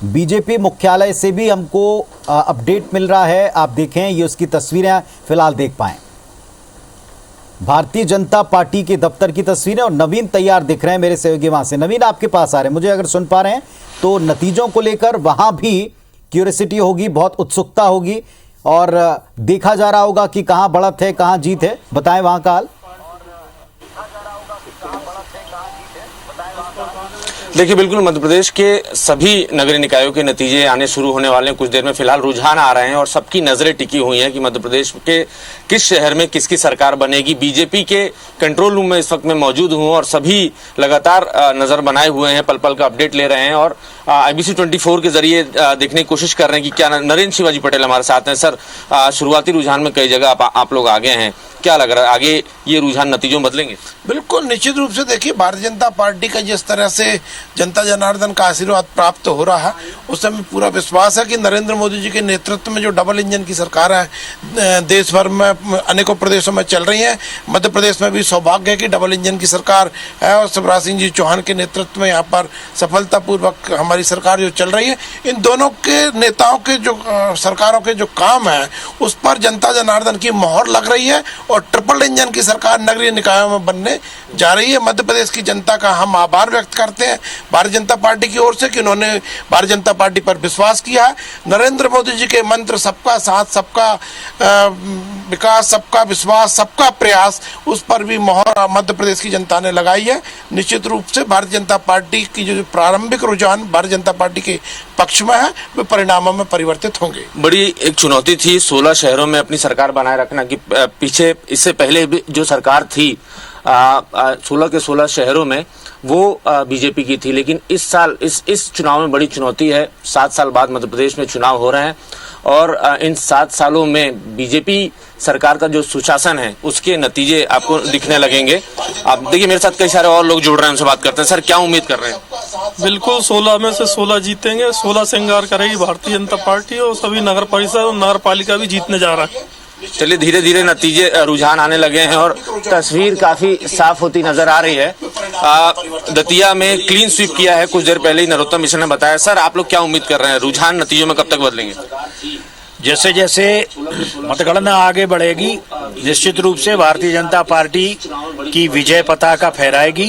BJP मुख्यालय से भी हमको अपडेट मिल रहा है। आप देखें, ये उसकी तस्वीरें फिलहाल देख पाएं। भारतीय जनता पार्टी के दफ्तर की तस्वीरें और नवीन तैयार दिख रहे हैं मेरे सहयोगी वहां से। नवीन, आपके पास आ रहे हैं, मुझे अगर सुन पा रहे हैं तो नतीजों को लेकर वहां भी क्यूरियोसिटी होगी, बहुत उत्सुकता होगी और देखा जा रहा होगा कि कहां बढ़त है, कहां जीत है। बताएं वहां का हाल। देखिए, बिल्कुल मध्य प्रदेश के सभी नगरीय निकायों के नतीजे आने शुरू होने वाले हैं कुछ देर में। फिलहाल रुझान आ रहे हैं और सबकी नजरें टिकी हुई हैं कि मध्य प्रदेश के किस शहर में किसकी सरकार बनेगी। बीजेपी के कंट्रोल रूम में इस वक्त मैं मौजूद हूं और सभी लगातार नजर बनाए हुए हैं, पल पल का अपडेट ले रहे हैं और IBC 24 के जरिए देखने की कोशिश कर रहे हैं कि क्या नरेंद्र शिवाजी पटेल हमारे साथ हैं। सर, शुरुआती रुझान में कई जगह आप लोग आगे हैं, क्या लग रहा है आगे ये रुझान नतीजों में बदलेंगे? बिल्कुल निश्चित रूप से देखिए, भारतीय जनता पार्टी का जिस तरह से जनता जनार्दन का आशीर्वाद प्राप्त हो रहा है, उससे हमें पूरा विश्वास है कि नरेंद्र मोदी जी के नेतृत्व में जो डबल इंजन की सरकार है देश भर में अनेकों प्रदेशों में चल रही है। मध्य प्रदेश में भी सौभाग्य है कि डबल इंजन की सरकार है और शिवराज सिंह जी चौहान के नेतृत्व में यहाँ पर सफलतापूर्वक हमारी सरकार जो चल रही है। इन दोनों के नेताओं के जो सरकारों के जो काम है उस पर जनता जनार्दन की मोहर लग रही है और ट्रिपल इंजन की सरकार नगरीय निकायों में बनने जा रही है। मध्य प्रदेश की जनता का हम आभार व्यक्त करते हैं भारतीय जनता पार्टी की ओर से कि उन्होंने भारतीय जनता पार्टी पर विश्वास किया है। नरेंद्र मोदी जी के मंत्र सबका साथ, सबका विकास, सबका विश्वास, सबका प्रयास, उस पर भी मोहर मध्य प्रदेश की जनता ने लगाई है। निश्चित रूप से भारतीय जनता पार्टी की जो प्रारंभिक रुझान भारतीय जनता पार्टी के पक्ष में है वे परिणामों में परिवर्तित होंगे। बड़ी एक चुनौती थी 16 शहरों में अपनी सरकार बनाए रखना की पीछे इससे पहले भी जो सरकार थी 16 के 16 शहरों में वो बीजेपी की थी, लेकिन इस साल इस चुनाव में बड़ी चुनौती है। 7 साल बाद मध्य प्रदेश में चुनाव हो रहे हैं और इन 7 सालों में बीजेपी सरकार का जो सुशासन है उसके नतीजे आपको दिखने लगेंगे। आप देखिए, मेरे साथ कई सारे और लोग जुड़ रहे हैं, उनसे बात करते हैं। सर, क्या उम्मीद कर रहे हैं? बिल्कुल 16 में से 16 जीतेंगे। 16 श्रृंगार करेगी भारतीय जनता पार्टी और सभी नगर परिषद और नगर पालिका भी जीतने जा रहा है। चलिए, धीरे धीरे नतीजे रुझान आने लगे हैं और तस्वीर काफी साफ होती नजर आ रही है। दतिया में क्लीन स्वीप किया है कुछ देर पहले ही नरोत्तम मिश्र ने बताया। सर, आप लोग क्या उम्मीद कर रहे हैं, रुझान नतीजों में कब तक बदलेंगे? जैसे जैसे मतगणना आगे बढ़ेगी निश्चित रूप से भारतीय जनता पार्टी की विजय पताका फहराएगी।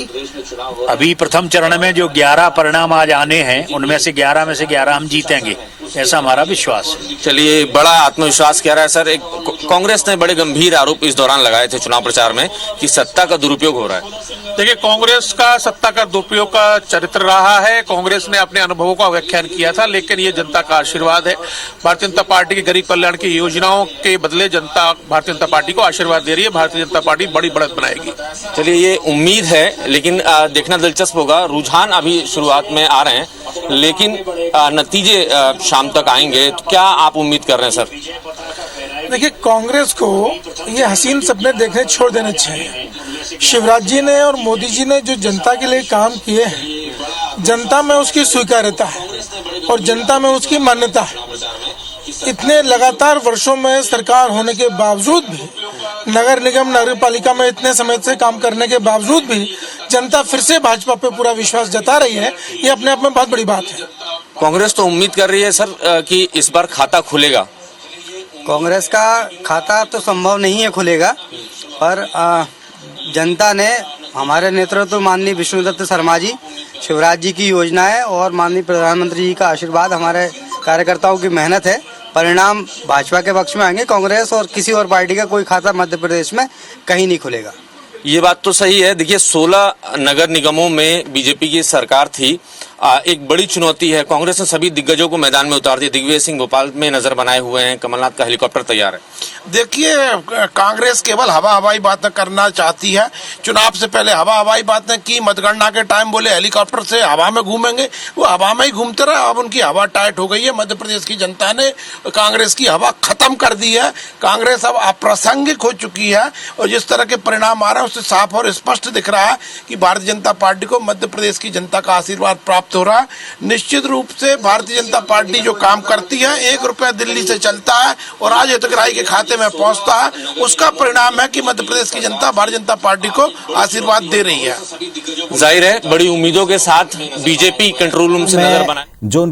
अभी प्रथम चरण में जो 11 परिणाम आज आने हैं उनमें से 11 में से 11 हम जीतेंगे, ऐसा हमारा विश्वास है। चलिए, बड़ा आत्मविश्वास कह रहा है सर। एक कांग्रेस ने बड़े गंभीर आरोप इस दौरान लगाए थे चुनाव प्रचार में कि सत्ता का दुरुपयोग हो रहा है। देखिए, कांग्रेस का सत्ता का दुरुपयोग का चरित्र रहा है। कांग्रेस ने अपने अनुभवों का व्याख्यान किया था, लेकिन ये जनता का आशीर्वाद है। भारतीय जनता पार्टी की गरीब कल्याण की योजनाओं के बदले जनता भारतीय जनता पार्टी को आशीर्वाद दे रही है। भारतीय जनता पार्टी बड़ी बढ़त बनाएगी। चलिए, ये उम्मीद है, लेकिन देखना दिलचस्प होगा। रुझान अभी शुरुआत में आ रहे हैं, लेकिन नतीजे शाम तक आएंगे। तो क्या आप उम्मीद कर रहे हैं सर? देखिए, कांग्रेस को ये हसीन सपने देखने छोड़ देने चाहिए। शिवराज जी ने और मोदी जी ने जो जनता के लिए काम किए हैं, जनता में उसकी स्वीकार्यता है और जनता में उसकी मान्यता है। इतने लगातार वर्षों में सरकार होने के बावजूद भी, नगर निगम नगर पालिका में इतने समय से काम करने के बावजूद भी जनता फिर से भाजपा पे पूरा विश्वास जता रही है। ये अपने आप में बहुत बड़ी बात है। कांग्रेस तो उम्मीद कर रही है सर कि इस बार खाता खुलेगा। कांग्रेस का खाता तो संभव नहीं है खुलेगा, पर जनता ने हमारे नेतृत्व माननीय विष्णुदत्त शर्मा जी, शिवराज जी की योजनाएं और माननीय प्रधानमंत्री जी का आशीर्वाद, हमारे कार्यकर्ताओं की मेहनत है, परिणाम भाजपा के पक्ष में आएंगे। कांग्रेस और किसी और पार्टी का कोई खाता मध्य प्रदेश में कहीं नहीं खुलेगा। ये बात तो सही है। देखिए, 16 नगर निगमों में बीजेपी की सरकार थी। एक बड़ी चुनौती है। कांग्रेस ने सभी दिग्गजों को मैदान में उतार दिया। दिग्विजय सिंह भोपाल में नजर बनाए हुए हैं, कमलनाथ का हेलीकॉप्टर तैयार है। देखिए, कांग्रेस केवल हवाई बातें करना चाहती है। चुनाव से पहले हवाई बातें की, मतगणना के टाइम बोले हेलीकॉप्टर से हवा में घूमेंगे, वो हवा में ही घूमते रहे। अब उनकी हवा टाइट हो गई है। मध्य प्रदेश की जनता ने कांग्रेस की हवा खत्म कर दी है। कांग्रेस अब अप्रासंगिक हो चुकी है और जिस तरह के परिणाम आ रहे हैं उससे साफ और स्पष्ट दिख रहा है कि भारतीय जनता पार्टी को मध्य प्रदेश की जनता का आशीर्वाद प्राप्त हो रहा है। निश्चित रूप से भारतीय जनता पार्टी जो काम करती है, 1 रुपया दिल्ली से चलता है और आज हितग्राही के खाते में पहुंचता है, उसका परिणाम है कि मध्य प्रदेश की जनता भारतीय जनता पार्टी को आशीर्वाद दे रही है। जाहिर है, बड़ी उम्मीदों के साथ बीजेपी कंट्रोल रूम से नजर बनाए।